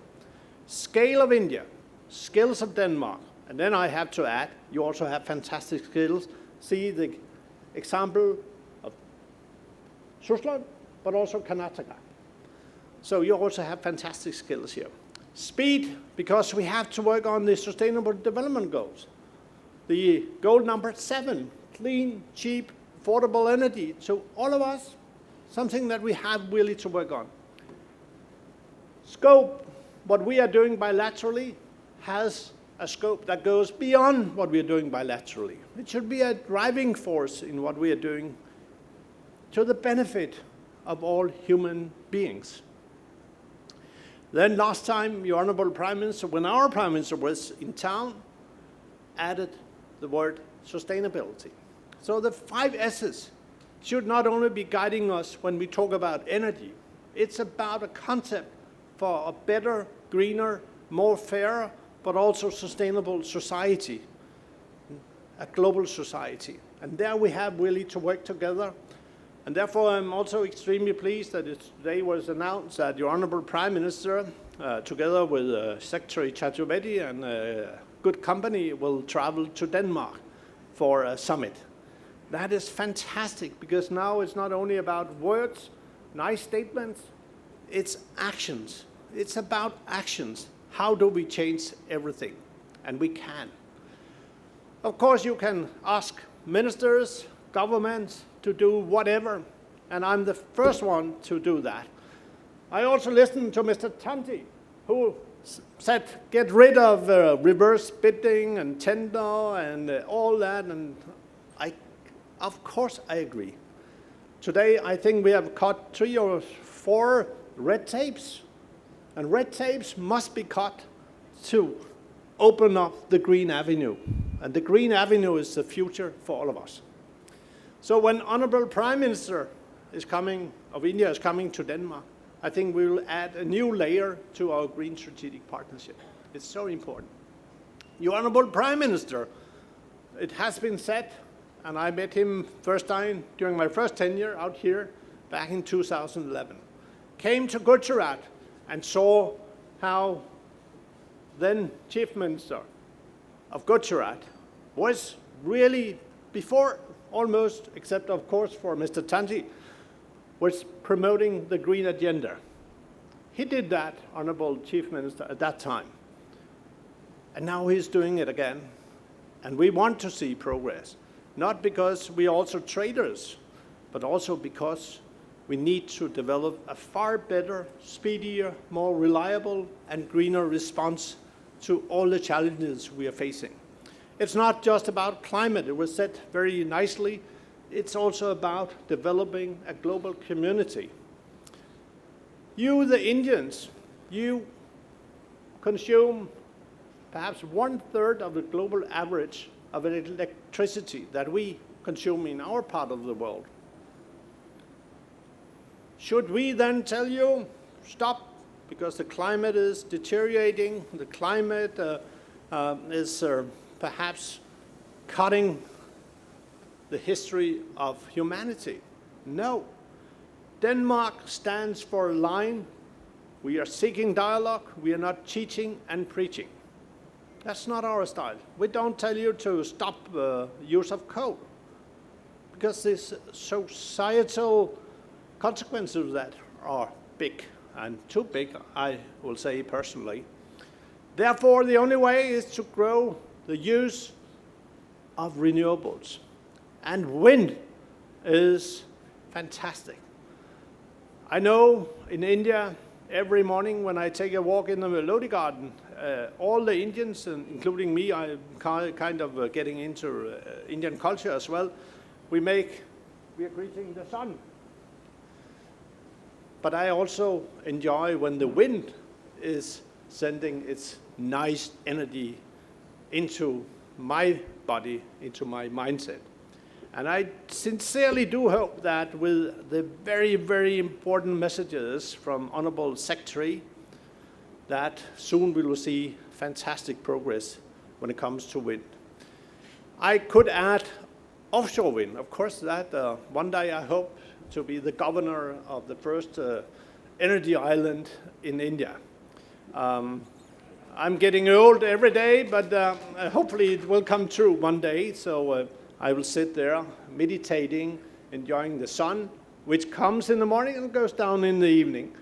Scale of India, skills of Denmark, and then I have to add, you also have fantastic skills. See the example of Suslan, but also Karnataka. So you also have fantastic skills here. Speed, because we have to work on the Sustainable Development Goals. The goal number 7, clean, cheap, affordable energy. So all of us, something that we have really to work on. Scope, what we are doing bilaterally has a scope that goes beyond what we are doing bilaterally. It should be a driving force in what we are doing to the benefit of all human beings. Then last time, your Honorable Prime Minister, when our Prime Minister was in town, added the word sustainability. So the 5 S's should not only be guiding us when we talk about energy, it's about a concept for a better, greener, more fair, but also sustainable society, a global society. And there we have really to work together. And therefore, I'm also extremely pleased that today was announced that your Honorable Prime Minister, together with Secretary Chaturvedi and good company, will travel to Denmark for a summit. That is fantastic, because now it's not only about words, nice statements, it's actions. It's about actions. How do we change everything? And we can. Of course, you can ask ministers, governments, to do whatever, and I'm the first one to do that. I also listened to Mr. Tanti, who said, get rid of reverse bidding and tender and all that, and of course I agree. Today, I think we have cut 3 or 4 red tapes, and red tapes must be cut to open up the green avenue, and the green avenue is the future for all of us. So when Honorable Prime Minister of India is coming to Denmark, I think we will add a new layer to our green strategic partnership. It's so important. Your Honorable Prime Minister, it has been said, and I met him first time during my first tenure out here back in 2011, came to Gujarat and saw how then Chief Minister of Gujarat was really, before almost, except of course for Mr. Tanti, was promoting the green agenda. He did that, Honorable Chief Minister, at that time. And now he's doing it again. And we want to see progress, not because we are also traders, but also because we need to develop a far better, speedier, more reliable, and greener response to all the challenges we are facing. It's not just about climate. It was said very nicely. It's also about developing a global community. You, the Indians, you consume perhaps 1/3 of the global average of electricity that we consume in our part of the world. Should we then tell you, stop because the climate is deteriorating. The climate is perhaps cutting the history of humanity. No. Denmark stands for a line. We are seeking dialogue. We are not teaching and preaching. That's not our style. We don't tell you to stop use of coal, because the societal consequences of that are big, and too big, I will say personally. Therefore, the only way is to grow the use of renewables. And wind is fantastic. I know in India, every morning when I take a walk in the Melody Garden, all the Indians, including me, I'm kind of getting into Indian culture as well, we are greeting the sun. But I also enjoy when the wind is sending its nice energy into my body, into my mindset. And I sincerely do hope that with the very, very important messages from Honorable Secretary, that soon we will see fantastic progress when it comes to wind. I could add offshore wind. Of course, that one day I hope to be the governor of the first energy island in India. I'm getting old every day, but hopefully it will come true one day. So I will sit there meditating, enjoying the sun, which comes in the morning and goes down in the evening.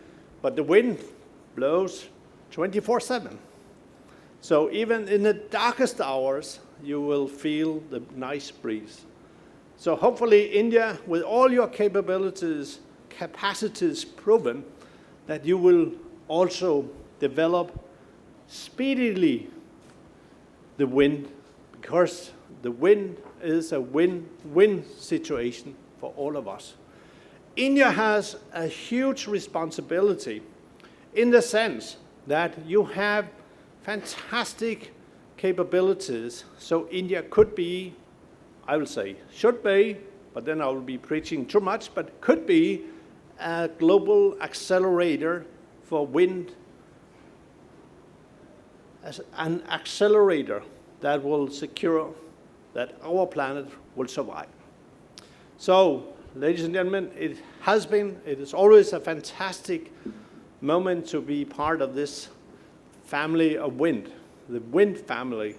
But the wind blows 24/7. So even in the darkest hours, you will feel the nice breeze. So hopefully India, with all your capacities proven, that you will also develop speedily the wind, because the wind is a win-win situation for all of us. India has a huge responsibility in the sense that you have fantastic capabilities. So India could be, I will say, should be, but then I will be preaching too much, but could be a global accelerator for wind, as an accelerator that will secure that our planet will survive. So, ladies and gentlemen, it is always a fantastic moment to be part of this family of wind, the wind family.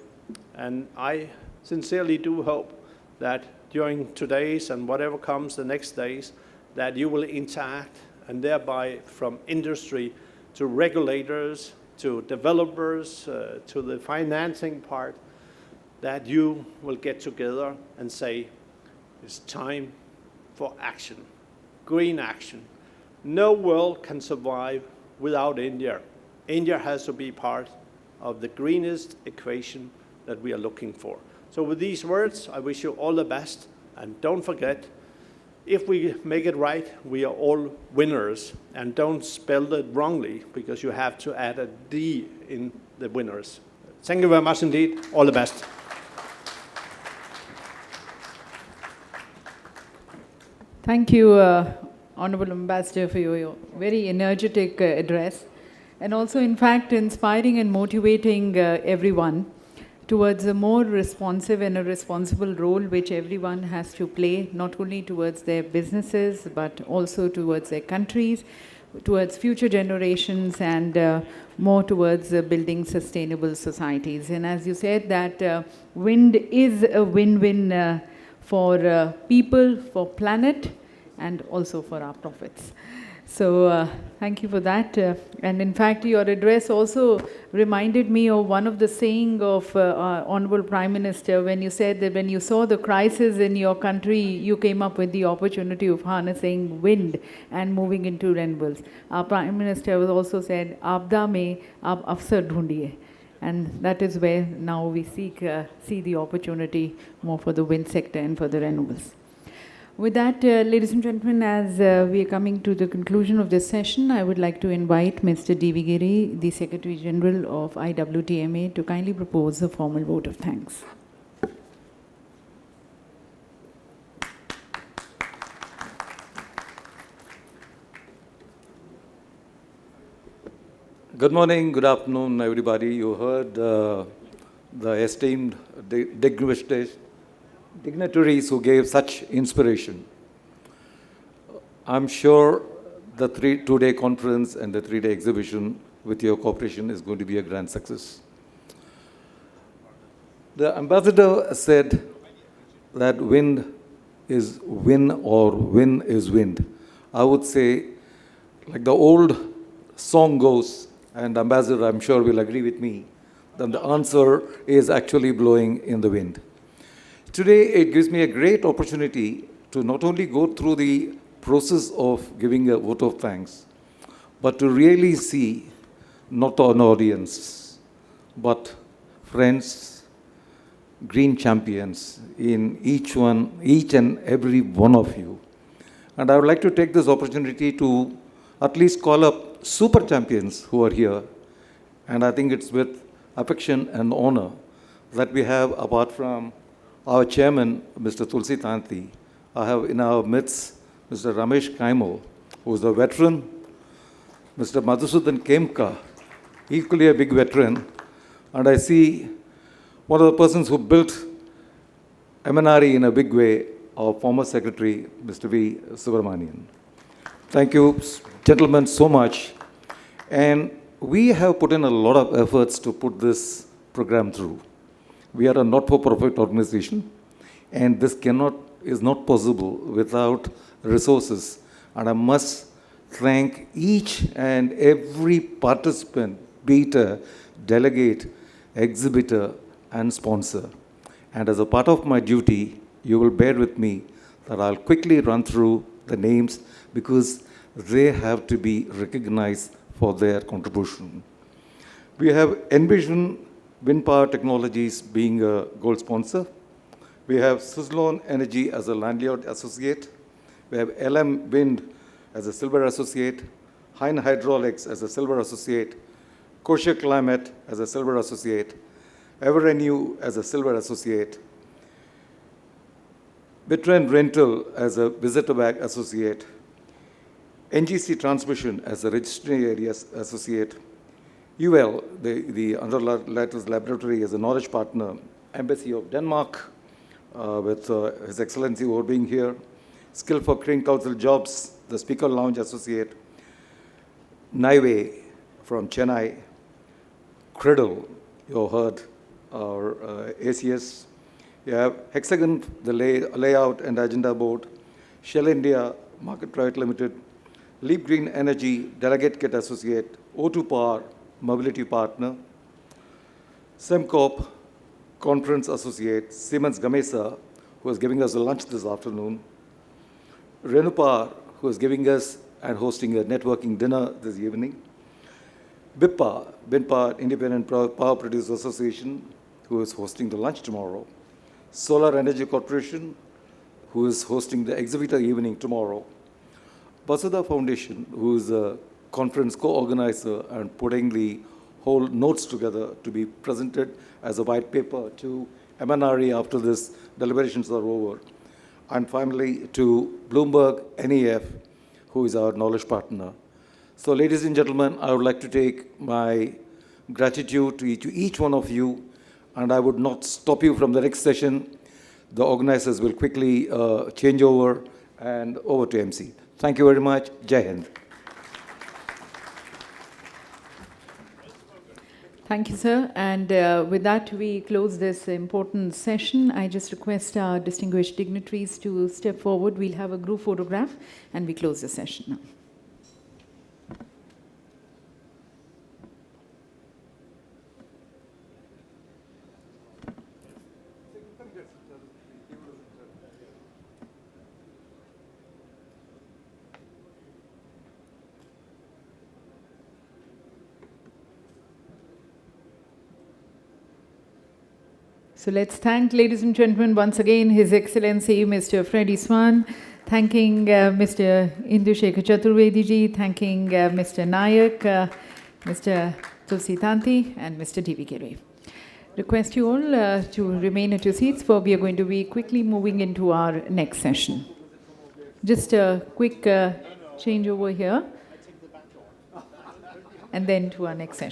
And I sincerely do hope that during today's and whatever comes the next days, that you will interact, and thereby from industry to regulators, to developers, to the financing part, that you will get together and say, it's time for action, green action. No world can survive without India. India has to be part of the greenest equation that we are looking for. So with these words, I wish you all the best, and don't forget, if we make it right, we are all winners. And don't spell it wrongly, because you have to add a D in the winners. Thank you very much indeed. All the best. Thank you, Honorable Ambassador, for your very energetic address, and also, in fact, inspiring and motivating everyone towards a more responsive and a responsible role which everyone has to play, not only towards their businesses, but also towards their countries, towards future generations, and more towards building sustainable societies. And as you said, that wind is a win-win for people, for planet, and also for our profits. So thank you for that. And in fact, your address also reminded me of one of the saying of Honorable Prime Minister, when you said that when you saw the crisis in your country, you came up with the opportunity of harnessing wind and moving into renewables. Our Prime Minister was also said, "Aapda mein aap afsar dhoondiye." And that is where now we see the opportunity more for the wind sector and for the renewables. With that, ladies and gentlemen, as we are coming to the conclusion of this session, I would like to invite Mr. D.V.Giri, the Secretary General of IWTMA, to kindly propose a formal vote of thanks. Good morning, good afternoon, everybody. You heard the esteemed dignitaries who gave such inspiration. I'm sure the two-day conference and the three-day exhibition with your cooperation is going to be a grand success. The ambassador said that wind is win or win is wind. I would say, like the old song goes, and Ambassador, I'm sure, will agree with me, that the answer is actually blowing in the wind. Today, it gives me a great opportunity to not only go through the process of giving a vote of thanks, but to really see not an audience, but friends, green champions in each and every one of you. And I would like to take this opportunity to at least call up super champions who are here. And I think it's with affection and honor that we have, apart from our chairman, Mr. Tulsi Tanti, I have in our midst Mr. Ramesh Kaimo, who is a veteran, Mr. Madhusudan Kemka, equally a big veteran, and I see one of the persons who built MNRE in a big way, our former secretary, Mr. V. Subramanian. Thank you, gentlemen, so much. And we have put in a lot of efforts to put this program through. We are a not-for-profit organization, and this is not possible without resources. And I must thank each and every participant, be it a delegate, exhibitor, and sponsor. And as a part of my duty, you will bear with me that I'll quickly run through the names because they have to be recognized for their contribution. We have Envision Wind Power Technologies being a gold sponsor. We have Suzlon Energy as a landlord associate. We have LM Wind as a silver associate. Hein Hydraulics as a silver associate. Kosher Climate as a silver associate. Everrenew as a silver associate. Bitrend Rental as a visitor bag associate. NGC Transmission as a registry area associate. UL, the Underwriters Laboratory, as a knowledge partner. Embassy of Denmark, with His Excellency over being here. Skill for Green Council Jobs, the Speaker Lounge Associate. Naik from Chennai. Cradle, you heard, our ACS. You have Hexagon, the Layout and Agenda Board. Shell India, Market Private Limited. Leap Green Energy, Delegate Kit Associate. O2 Power, Mobility Partner. SEMCOP, Conference Associate. Siemens Gamesa, who is giving us a lunch this afternoon. Renewable, who is giving us and hosting a networking dinner this evening. BIPA, Wind Independent Power Producers Association, who is hosting the lunch tomorrow. Solar Energy Corporation, who is hosting the exhibitor evening tomorrow. Basudha Foundation, who is a conference co-organizer and putting the whole notes together to be presented as a white paper to MNRE after this deliberations are over. And finally, to Bloomberg NEF, who is our knowledge partner. So, ladies and gentlemen, I would like to take my gratitude to each one of you, and I would not stop you from the next session. The organizers will quickly change over, and over to MC. Thank you very much. Jai Hind. Thank you, sir. And with that, we close this important session. I just request our distinguished dignitaries to step forward. We'll have a group photograph, and we close the session now. So let's thank, ladies and gentlemen, once again, His Excellency Mr. Freddy Svane, thanking Mr.Indu Shekhar Chaturvedi ji, thanking Mr. Naik, Mr. Tulsi Tanti, and Mr. D.V.Giri. Request you all to remain at your seats, for we are going to be quickly moving into our next session. Just a quick change over here. and then to our next session.